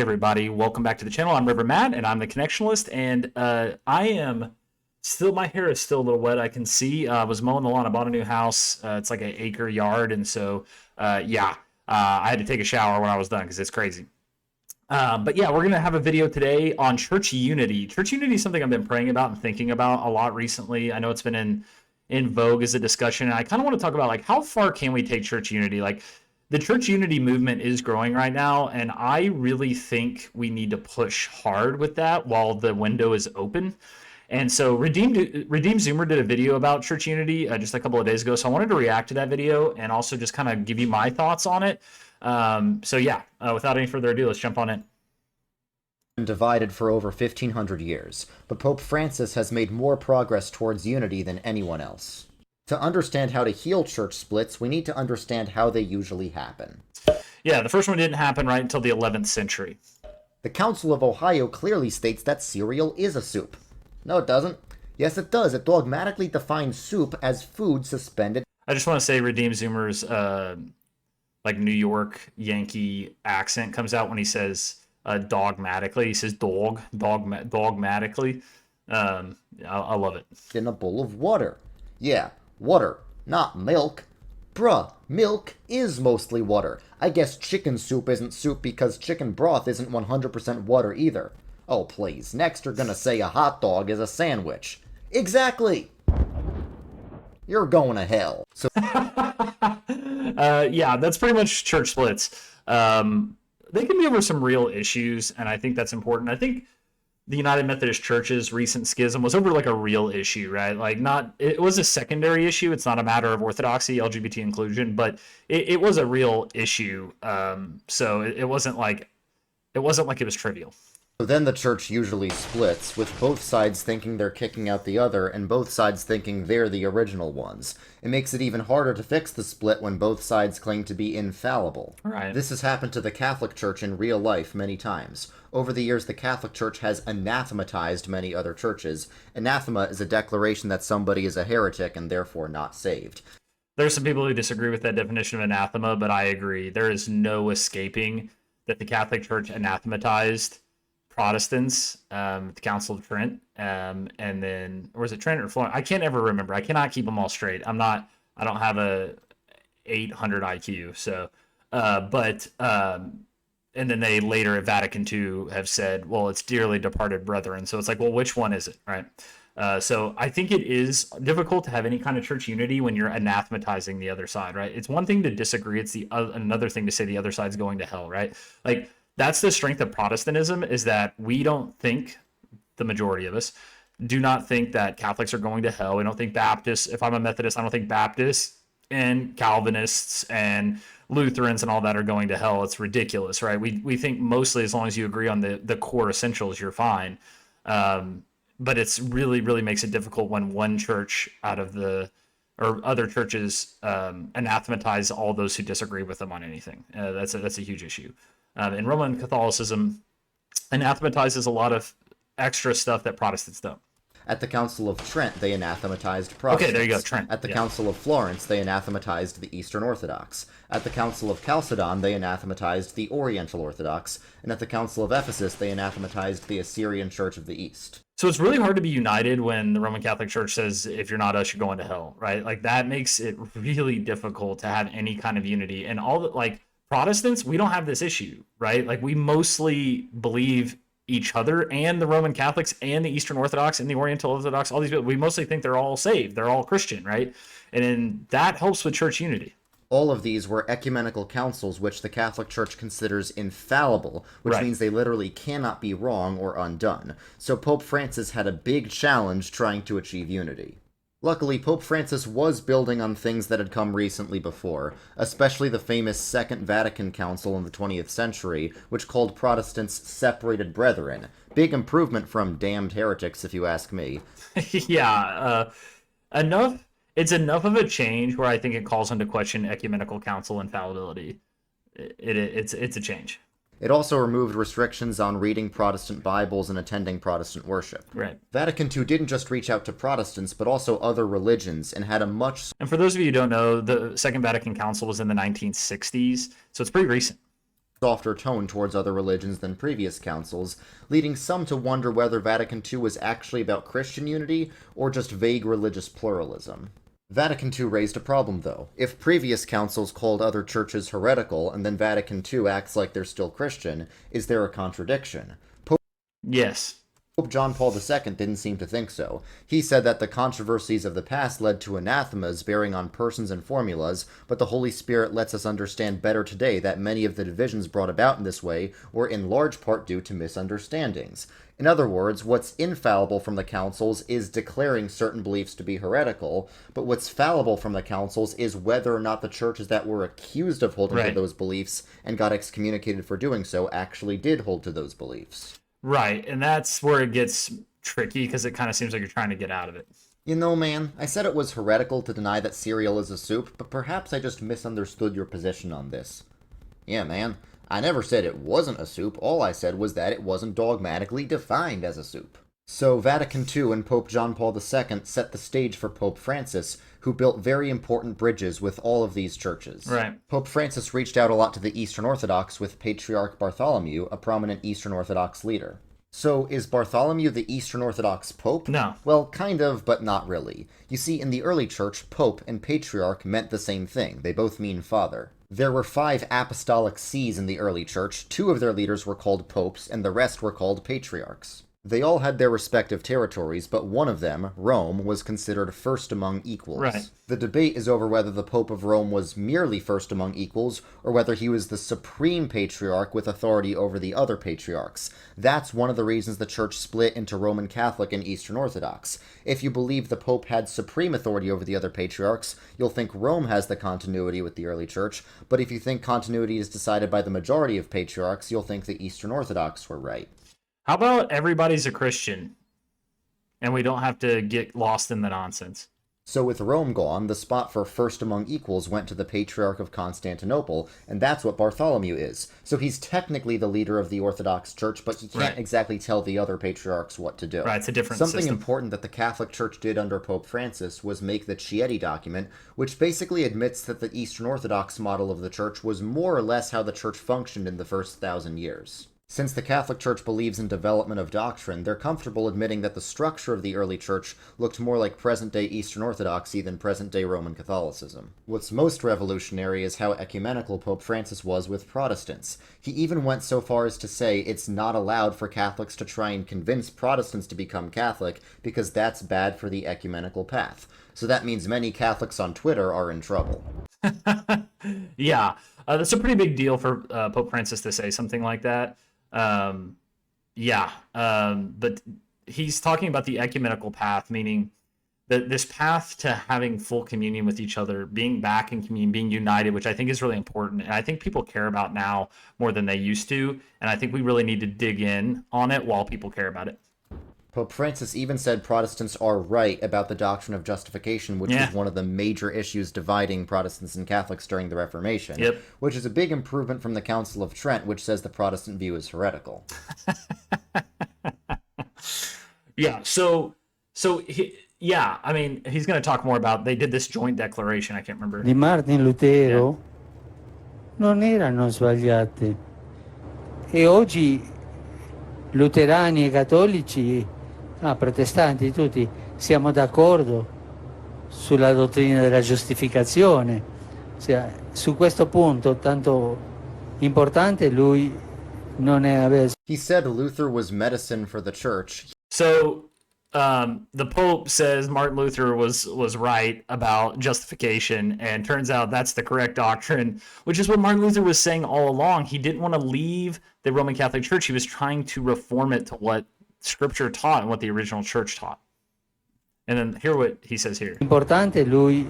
everybody, welcome back to the channel. I'm River Matt and I'm the Connectionalist, and I am still, my hair is still a little wet. I can see, I was mowing the lawn. I bought a new house. It's like an acre yard, and so I had to take a shower when I was done because it's crazy. But yeah, we're going to have a video today on church unity. Church unity is something I've been praying about and thinking about a lot recently. I know it's been in vogue as a discussion, and I kind of want to talk about like how far can we take church unity? Like, the church unity movement is growing right now, and I really think we need to push hard with that while the window is open. And so Redeemed Zoomer did a video about church unity just a couple of days ago, so I wanted to react to that video and also just kind of give you my thoughts on it. Without any further ado, let's jump on in. Been divided for over 1,500 years, but Pope Francis has made more progress towards unity than anyone else. To understand how to heal church splits, we need to understand how they usually happen. Yeah, the first one didn't happen right until the 11th century. The Council of Ohio clearly states that cereal is a soup. No, it doesn't. Yes, it does. It dogmatically defines soup as food suspended. I just want to say Redeemed Zoomer's like New York Yankee accent comes out when he says dogmatically. He says dogmatically. I love it. In a bowl of water. Yeah. Water, not milk. Bruh, milk is mostly water. I guess chicken soup isn't soup because chicken broth isn't 100% water either. Oh, please. Next you're gonna say a hot dog is a sandwich. Exactly! You're going to hell. So yeah, that's pretty much church splits. They can be over some real issues, and I think that's important. I think the United Methodist Church's recent schism was over like a real issue, right? Like it was a secondary issue. It's not a matter of orthodoxy, LGBT inclusion, but it was a real issue. So it wasn't like it was trivial. then the church usually splits, with both sides thinking they're kicking out the other, and both sides thinking they're the original ones. It makes it even harder to fix the split when both sides claim to be infallible. Right. This has happened to the Catholic Church in real life many times. Over the years, the Catholic Church has anathematized many other churches. Anathema is a declaration that somebody is a heretic and therefore not saved. There's some people who disagree with that definition of anathema, but I agree. There is no escaping that the Catholic Church anathematized Protestants, the Council of Trent, and then, or was it Trent or Florence? I can't ever remember. I cannot keep them all straight. I don't have a 800 IQ. So, and then they later at Vatican II have said, well, it's dearly departed brethren. So it's like, well, which one is it, right? So I think it is difficult to have any kind of church unity when you're anathematizing the other side, right? It's one thing to disagree. It's another thing to say the other side's going to hell, right? Like, that's the strength of Protestantism, is that we don't think, the majority of us, do not think that Catholics are going to hell. We don't think Baptists, if I'm a Methodist, I don't think Baptists and Calvinists and Lutherans and all that are going to hell. It's ridiculous, right? We think mostly as long as you agree on the core essentials, you're fine. But it's really, really makes it difficult when one church or other churches anathematize all those who disagree with them on anything. That's a huge issue. And Roman Catholicism anathematizes a lot of extra stuff that Protestants don't. At the Council of Trent, they anathematized Protestants. Okay, there you go, Trent. At the Council of Florence, they anathematized the Eastern Orthodox. At the Council of Chalcedon, they anathematized the Oriental Orthodox. And at the Council of Ephesus, they anathematized the Assyrian Church of the East. So it's really hard to be united when the Roman Catholic Church says, if you're not us, you're going to hell, right? Like, that makes it really difficult to have any kind of unity. And Protestants, we don't have this issue, right? Like, we mostly believe each other, and the Roman Catholics and the Eastern Orthodox and the Oriental Orthodox, all these people, we mostly think they're all saved. They're all Christian, right? And then that helps with church unity. All of these were ecumenical councils, which the Catholic Church considers infallible, which means they literally cannot be wrong or undone. So Pope Francis had a big challenge trying to achieve unity. Luckily, Pope Francis was building on things that had come recently before, especially the famous Second Vatican Council in the 20th century, which called Protestants separated brethren. Big improvement from damned heretics, if you ask me. Yeah, it's enough of a change where I think it calls into question ecumenical council infallibility. It's a change. It also removed restrictions on reading Protestant Bibles and attending Protestant worship. Right. Vatican II didn't just reach out to Protestants, but also other religions, and had a much... And for those of you who don't know, the Second Vatican Council was in the 1960s, so it's pretty recent. softer tone towards other religions than previous councils, leading some to wonder whether Vatican II was actually about Christian unity or just vague religious pluralism. Vatican II raised a problem, though. If previous councils called other churches heretical and then Vatican II acts like they're still Christian, is there a contradiction? Yes. Pope John Paul II didn't seem to think so. He said that the controversies of the past led to anathemas bearing on persons and formulas, but the Holy Spirit lets us understand better today that many of the divisions brought about in this way were in large part due to misunderstandings. In other words, what's infallible from the councils is declaring certain beliefs to be heretical, but what's fallible from the councils is whether or not the churches that were accused of holding to those beliefs and got excommunicated for doing so actually did hold to those beliefs. Right, and that's where it gets tricky because it kind of seems like you're trying to get out of it. You know, man, I said it was heretical to deny that cereal is a soup, but perhaps I just misunderstood your position on this. Yeah, man, I never said it wasn't a soup. All I said was that it wasn't dogmatically defined as a soup. So Vatican II and Pope John Paul II set the stage for Pope Francis, who built very important bridges with all of these churches. Right. Pope Francis reached out a lot to the Eastern Orthodox with Patriarch Bartholomew, a prominent Eastern Orthodox leader. So, is Bartholomew the Eastern Orthodox Pope? No. Well, kind of, but not really. You see, in the early church, Pope and Patriarch meant the same thing. They both mean father. There were 5 apostolic sees in the early church. 2 of their leaders were called popes, and the rest were called patriarchs. They all had their respective territories, but one of them, Rome, was considered first among equals. Right. The debate is over whether the Pope of Rome was merely first among equals, or whether he was the supreme patriarch with authority over the other patriarchs. That's one of the reasons the Church split into Roman Catholic and Eastern Orthodox. If you believe the Pope had supreme authority over the other patriarchs, you'll think Rome has the continuity with the early Church, but if you think continuity is decided by the majority of patriarchs, you'll think the Eastern Orthodox were right. How about everybody's a Christian and we don't have to get lost in the nonsense? So with Rome gone, the spot for first among equals went to the Patriarch of Constantinople, and that's what Bartholomew is. So he's technically the leader of the Orthodox Church, but he can't exactly tell the other patriarchs what to do. Right, it's a different Something system. important that the Catholic Church did under Pope Francis was make the Chieti document, which basically admits that the Eastern Orthodox model of the Church was more or less how the Church functioned in the first 1,000 years. Since the Catholic Church believes in development of doctrine, they're comfortable admitting that the structure of the early Church looked more like present-day Eastern Orthodoxy than present-day Roman Catholicism. What's most revolutionary is how ecumenical Pope Francis was with Protestants. He even went so far as to say it's not allowed for Catholics to try and convince Protestants to become Catholic because that's bad for the ecumenical path. So that means many Catholics on Twitter are in trouble. Yeah, that's a pretty big deal for Pope Francis to say something like that. But he's talking about the ecumenical path, meaning that this path to having full communion with each other, being back in communion, being united, which I think is really important. And I think people care about now more than they used to. And I think we really need to dig in on it while people care about it. Pope Francis even said Protestants are right about the doctrine of justification, which was one of the major issues dividing Protestants and Catholics during the Reformation, which is a big improvement from the Council of Trent, which says the Protestant view is heretical. I mean, he's going to talk more about, they did this joint declaration, I can't remember. Di Martin Lutero non erano sbagliate. E oggi luterani e cattolici, protestanti tutti, siamo d'accordo sulla dottrina della giustificazione. Su questo punto tanto importante lui non è avesse. He said Luther was medicine for the church. So the Pope says Martin Luther was right about justification, and turns out that's the correct doctrine, which is what Martin Luther was saying all along. He didn't want to leave the Roman Catholic Church. He was trying to reform it to what Scripture taught and what the original church taught. And then hear what he says here. Importante lui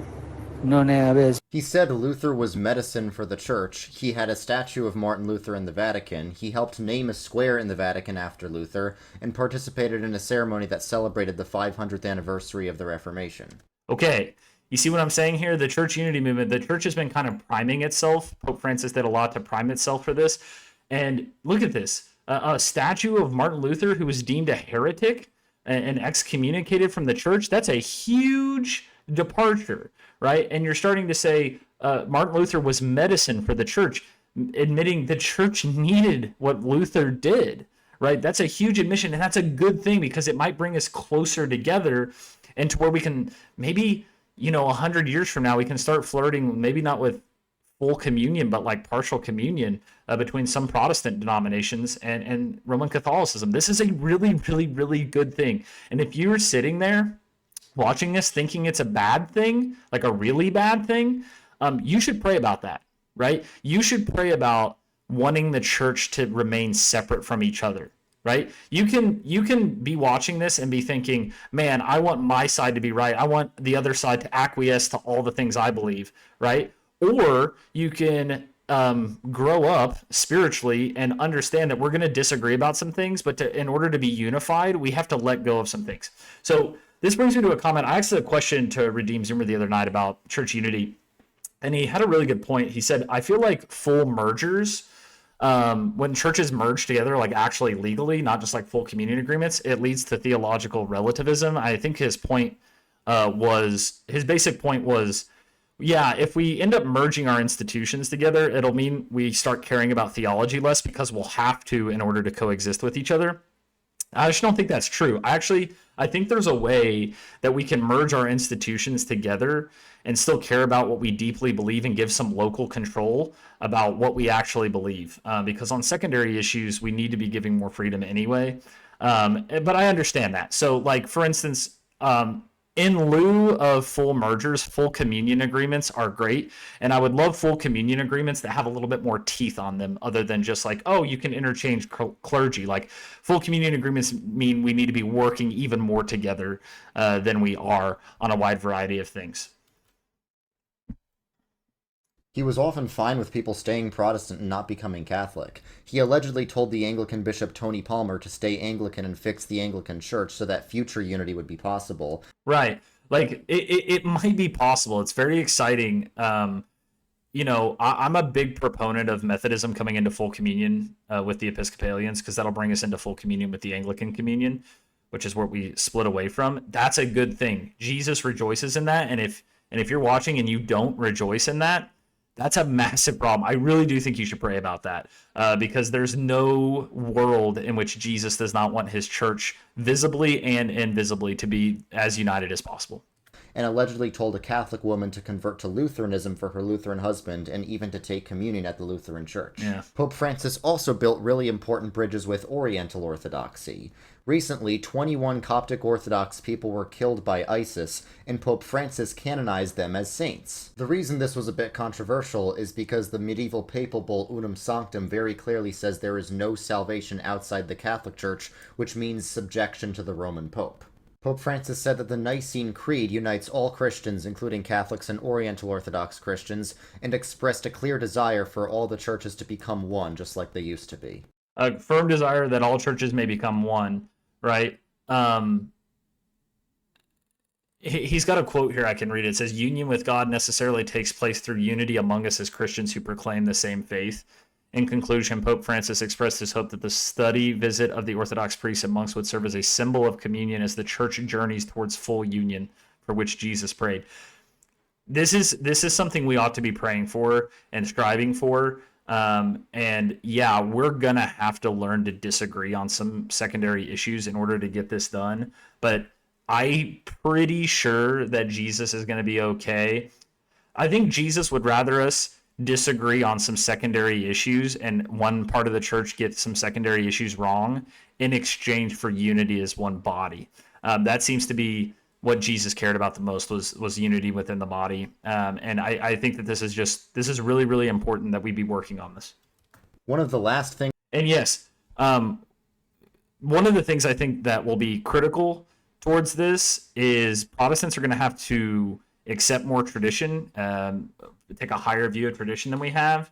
non è avesse. He said Luther was medicine for the church. He had a statue of Martin Luther in the Vatican. He helped name a square in the Vatican after Luther, and participated in a ceremony that celebrated the 500th anniversary of the Reformation. Okay, you see what I'm saying here? The church unity movement, the church has been kind of priming itself. Pope Francis did a lot to prime itself for this. And look at this. A statue of Martin Luther who was deemed a heretic and excommunicated from the church. That's a huge departure, right? And you're starting to say Martin Luther was medicine for the church. admitting the church needed what Luther did, right? That's a huge admission, and that's a good thing because it might bring us closer together and to where we can maybe, 100 years from now, we can start flirting, maybe not with full communion, but like partial communion between some Protestant denominations and Roman Catholicism. This is a really, really, really good thing. And if you're sitting there watching this thinking it's a bad thing, like a really bad thing, you should pray about that, right? You should pray about wanting the church to remain separate from each other, right? You can be watching this and be thinking, man, I want my side to be right. I want the other side to acquiesce to all the things I believe, right? Or you can grow up spiritually and understand that we're going to disagree about some things, but in order to be unified, we have to let go of some things. So this brings me to a comment. I asked a question to Redeem Zoomer the other night about church unity, and he had a really good point. He said, I feel like full mergers, when churches merge together, like actually legally, not just like full communion agreements, it leads to theological relativism. I think his basic point was, yeah, if we end up merging our institutions together, it'll mean we start caring about theology less because we'll have to in order to coexist with each other. I just don't think that's true. I think there's a way that we can merge our institutions together and still care about what we deeply believe and give some local control about what we actually believe. Because on secondary issues, we need to be giving more freedom anyway. But I understand that. So, like, for instance, in lieu of full mergers, full communion agreements are great. And I would love full communion agreements that have a little bit more teeth on them other than just like, oh, you can interchange clergy. Like, full communion agreements mean we need to be working even more together than we are on a wide variety of things. He was often fine with people staying Protestant and not becoming Catholic. He allegedly told the Anglican bishop Tony Palmer to stay Anglican and fix the Anglican Church so that future unity would be possible. Right. Like, it might be possible. It's very exciting. I'm a big proponent of Methodism coming into full communion with the Episcopalians, because that'll bring us into full communion with the Anglican communion, which is what we split away from. That's a good thing. Jesus rejoices in that. And if you're watching and you don't rejoice in that, that's a massive problem. I really do think you should pray about that because there's no world in which Jesus does not want his church visibly and invisibly to be as united as possible. And allegedly told a Catholic woman to convert to Lutheranism for her Lutheran husband and even to take communion at the Lutheran Church. Yeah. Pope Francis also built really important bridges with Oriental Orthodoxy. Recently, 21 Coptic Orthodox people were killed by ISIS, and Pope Francis canonized them as saints. The reason this was a bit controversial is because the medieval papal bull Unum Sanctum very clearly says there is no salvation outside the Catholic Church, which means subjection to the Roman Pope. Pope Francis said that the Nicene Creed unites all Christians, including Catholics and Oriental Orthodox Christians, and expressed a clear desire for all the churches to become one, just like they used to be. A firm desire that all churches may become one, right? He's got a quote here I can read. It says, union with God necessarily takes place through unity among us as Christians who proclaim the same faith. In conclusion, Pope Francis expressed his hope that the study visit of the Orthodox priests and monks would serve as a symbol of communion as the church journeys towards full union for which Jesus prayed. This is something we ought to be praying for and striving for. And yeah, we're going to have to learn to disagree on some secondary issues in order to get this done. But I'm pretty sure that Jesus is going to be okay. I think Jesus would rather us disagree on some secondary issues and one part of the church get some secondary issues wrong in exchange for unity as one body. That seems to be what Jesus cared about the most was unity within the body. And I think that this is really, really important that we be working on this. One of the last things... And yes, one of the things I think that will be critical towards this is Protestants are going to have to accept more tradition, take a higher view of tradition than we have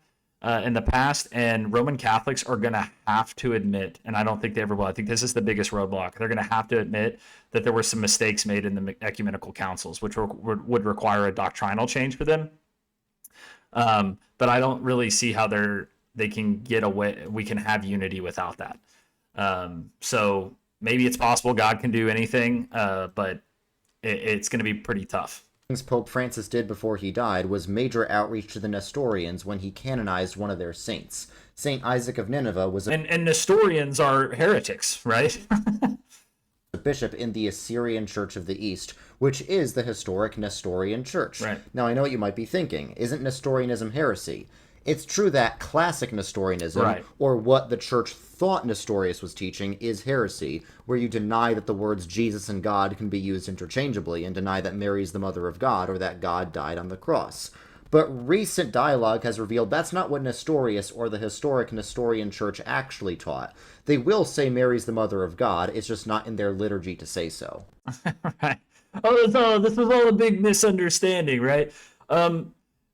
in the past, and Roman Catholics are going to have to admit, and I don't think they ever will, I think this is the biggest roadblock, they're going to have to admit that there were some mistakes made in the ecumenical councils, which would require a doctrinal change for them. But I don't really see how they can get away, we can have unity without that. So maybe it's possible God can do anything, but it's going to be pretty tough. Pope Francis did before he died was major outreach to the Nestorians when he canonized one of their saints. Saint Isaac of Nineveh was and Nestorians are heretics, right? a bishop in the Assyrian Church of the East, which is the historic Nestorian Church. Right. Now, I know what you might be thinking. Isn't Nestorianism heresy? It's true that classic Nestorianism, right, or what the church thought Nestorius was teaching, is heresy, where you deny that the words Jesus and God can be used interchangeably, and deny that Mary is the mother of God, or that God died on the cross. But recent dialogue has revealed that's not what Nestorius or the historic Nestorian Church actually taught. They will say Mary's the mother of God, it's just not in their liturgy to say so. Right. Oh, this was all a big misunderstanding, right?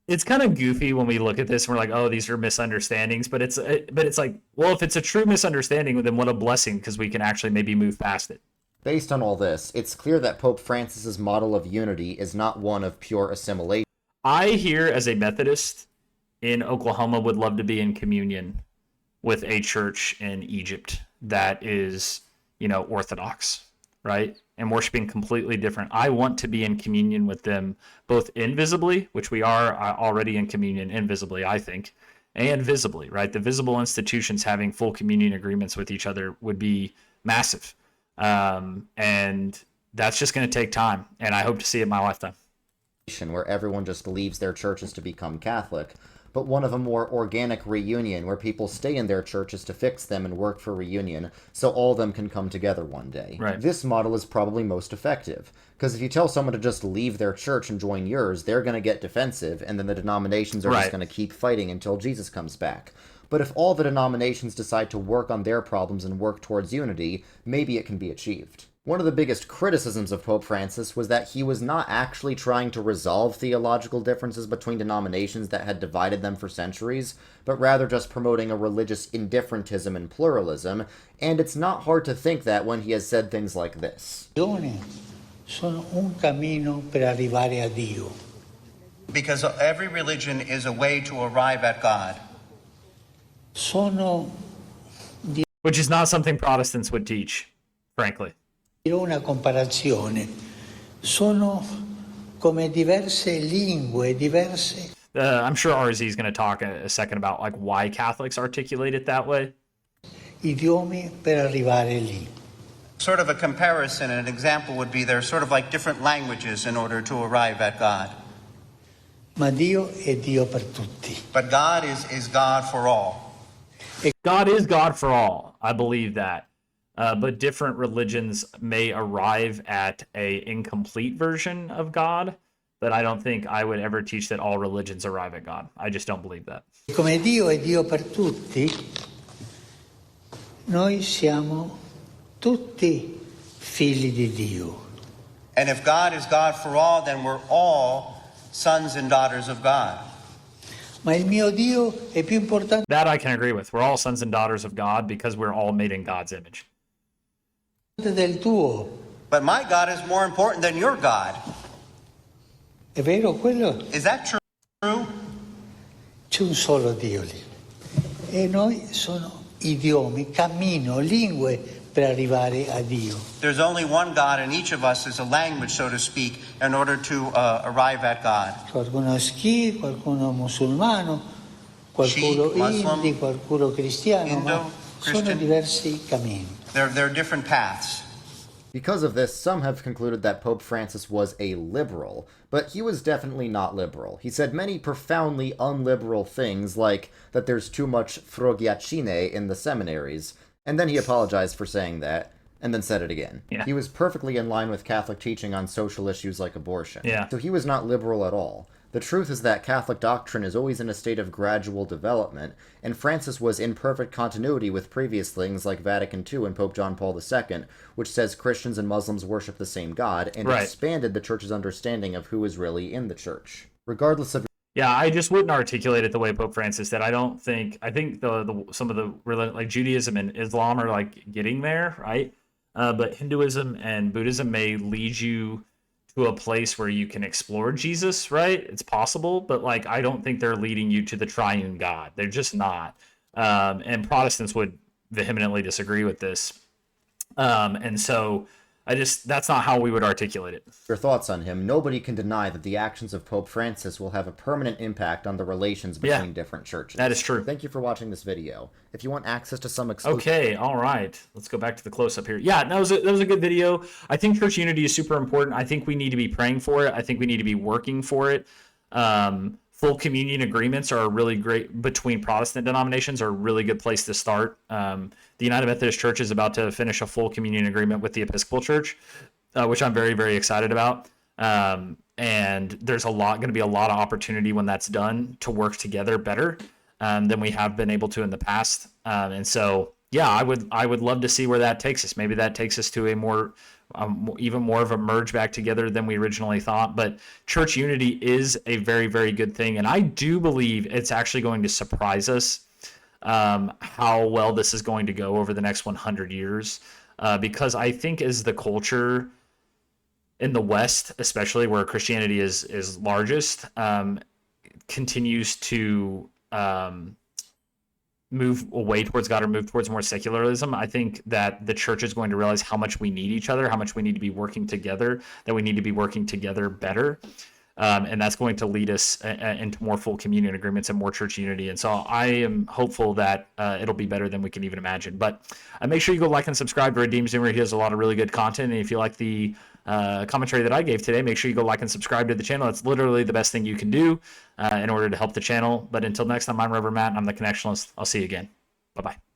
It's kind of goofy when we look at this and we're like, oh, these are misunderstandings, but it's like, well, if it's a true misunderstanding, then what a blessing, because we can actually maybe move past it. Based on all this, it's clear that Pope Francis's model of unity is not one of pure assimilation. I here, as a Methodist in Oklahoma, would love to be in communion with a church in Egypt that is, Orthodox, right? And worshiping completely different. I want to be in communion with them, both invisibly, which we are already in communion invisibly, I think, and visibly, right? The visible institutions having full communion agreements with each other would be massive. And that's just going to take time. And I hope to see it in my lifetime. Where everyone just leaves their churches to become Catholic, but one of a more organic reunion where people stay in their churches to fix them and work for reunion so all of them can come together one day. Right. This model is probably most effective, because if you tell someone to just leave their church and join yours, they're going to get defensive, and then the denominations are just going to keep fighting until Jesus comes back. But if all the denominations decide to work on their problems and work towards unity, maybe it can be achieved. One of the biggest criticisms of Pope Francis was that he was not actually trying to resolve theological differences between denominations that had divided them for centuries, but rather just promoting a religious indifferentism and pluralism, and it's not hard to think that when he has said things like this. Sono un cammino per arrivare a Dio. Because every religion is a way to arrive at God. Which is not something Protestants would teach, frankly. Una comparazione. Sono come diverse lingue, diverse. I'm sure RZ is going to talk a second about like why Catholics articulate it that way. Idiomi per arrivare lì. Sort of a comparison, and an example would be they're sort of like different languages in order to arrive at God. Ma Dio è Dio per tutti. But God is God for all. God is God for all. I believe that. But different religions may arrive at a incomplete version of God, but I don't think I would ever teach that all religions arrive at God. I just don't believe that. Come Dio è Dio per tutti, noi siamo tutti figli di Dio. And if God is God for all, then we're all sons and daughters of God. Ma il mio Dio è più importante. That I can agree with. We're all sons and daughters of God because we're all made in God's image. Del tuo. But my God is more important than your God. È vero quello? Is that true? C'è un solo Dio lì. E noi sono idiomi, cammino, lingue per arrivare a Dio. There's only one God, and each of us is a language, so to speak, in order to arrive at God. Qualcuno è Sikh, qualcuno musulmano, qualcuno hindi, qualcuno cristiano, ma sono diversi cammini. There are different paths. Because of this, some have concluded that Pope Francis was a liberal, but he was definitely not liberal. He said many profoundly unliberal things, like that there's too much frogiacine in the seminaries, and then he apologized for saying that, and then said it again. Yeah. He was perfectly in line with Catholic teaching on social issues like abortion. Yeah. So he was not liberal at all. The truth is that Catholic doctrine is always in a state of gradual development, and Francis was in perfect continuity with previous things like Vatican II and Pope John Paul II, which says Christians and Muslims worship the same God, and expanded the Church's understanding of who is really in the Church. Regardless of... Yeah, I just wouldn't articulate it the way Pope Francis did. I think some of the like Judaism and Islam are like getting there, right? But Hinduism and Buddhism may lead you to a place where you can explore Jesus, right? It's possible, but like I don't think they're leading you to the triune God. They're just not. And Protestants would vehemently disagree with this. And so That's not how we would articulate it. Your thoughts on him? Nobody can deny that the actions of Pope Francis will have a permanent impact on the relations between different churches. That is true. Thank you for watching this video. If you want access to some exclusive... Okay, all right. Let's go back to the close-up here. Yeah, that was a good video. I think church unity is super important. I think we need to be praying for it. I think we need to be working for it. Full communion agreements are a really great, between Protestant denominations, are a really good place to start. The United Methodist Church is about to finish a full communion agreement with the Episcopal Church, which I'm very, very excited about. And there's going to be a lot of opportunity when that's done to work together better than we have been able to in the past. And so, yeah, I would love to see where that takes us. Maybe that takes us to a more even more of a merge back together than we originally thought. But church unity is a very, very good thing. And I do believe it's actually going to surprise us how well this is going to go over the next 100 years. Because I think as the culture in the West, especially where Christianity is largest, continues to move away towards God or move towards more secularism, I think that the church is going to realize how much we need each other, how much we need to be working together, that we need to be working together better. And that's going to lead us into more full communion agreements and more church unity. And so I am hopeful that it'll be better than we can even imagine. But make sure you go like and subscribe to Redeem Zoomer. He has a lot of really good content. And if you like the commentary that I gave today, make sure you go like and subscribe to the channel. It's literally the best thing you can do in order to help the channel. But until next time, I'm Reverend Matt, and I'm the Connectionalist. I'll see you again. Bye-bye.